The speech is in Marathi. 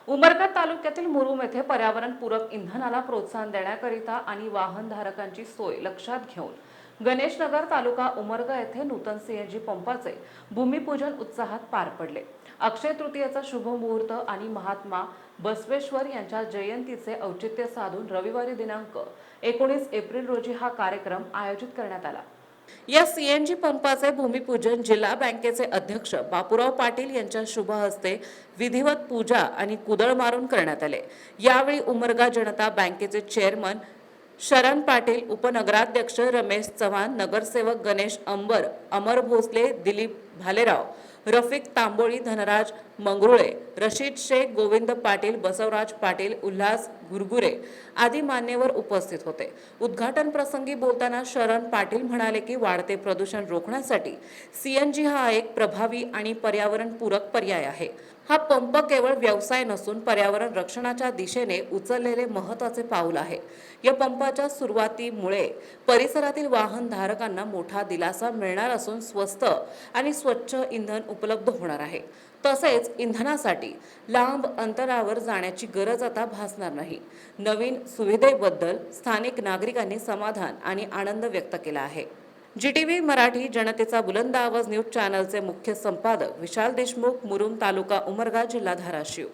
उमरगा तालुक्यातील मुरुम येथे पर्यावरणपूरक इंधनाला प्रोत्साहन देण्याकरिता आणि वाहनधारकांची सोय लक्षात घेऊन गणेशनगर तालुका उमरगा येथे नूतन सीएनजी पंपाचे भूमिपूजन उत्साहात पार पडले। अक्षय तृतीयेचा शुभ मुहूर्त आणि महात्मा बसवेश्वर यांच्या जयंतीचे औचित्य साधून रविवारी दिनांक 19 एप्रिल रोजी हा कार्यक्रम आयोजित करण्यात आला। या सीएनजी पंपाचे भूमिपूजन जिल्हा बँकेचे अध्यक्ष बापूराव पाटील यांच्या शुभ हस्ते विधिवत पूजा आणि कुदळ मारून करण्यात आले। यावेळी उमरगा जनता बँकेचे चेअरमन शरण पाटील, उपनगराध्यक्ष रमेश चव्हाण, नगरसेवक गणेश अंबर, अमर भोसले, दिलीप भालेराव, रफिक तांबोळी, धनराज मंगरुळे, रशीद शेख, गोविंद पाटील, बसवराज पाटील, उल्हास गुरगुरे आदी मान्यवर उपस्थित होते। उद्घाटन प्रसंगी बोलताना शरण पाटील म्हणाले की वाढते प्रदूषण रोखण्यासाठी सीएनजी हा एक प्रभावी आणि पर्यावरणपूरक पर्याय आहे। हा पंप केवळ व्यवसाय नसून पर्यावरण रक्षणाच्या दिशेने उचललेले महत्त्वाचे पाऊल आहे। या पंपाच्या सुरुवातीमुळे परिसरातील वाहनधारकांना मोठा दिलासा मिळणार असून स्वस्त आणि स्वच्छ इंधन उपलब्ध होणार आहे। तसेच इंधनासाठी लांब अंतरावर जाण्याची गरज आता भासणार नाही। नवीन सुविधेबद्दल स्थानिक नागरिकांनी समाधान आणि आनंद व्यक्त केला आहे। जीटीव्ही मराठी जनतेचा बुलंद आवाज न्यूज चॅनलचे मुख्य संपादक विशाल देशमुख, मुरुम, तालुका उमरगा, जिल्हा धाराशिव।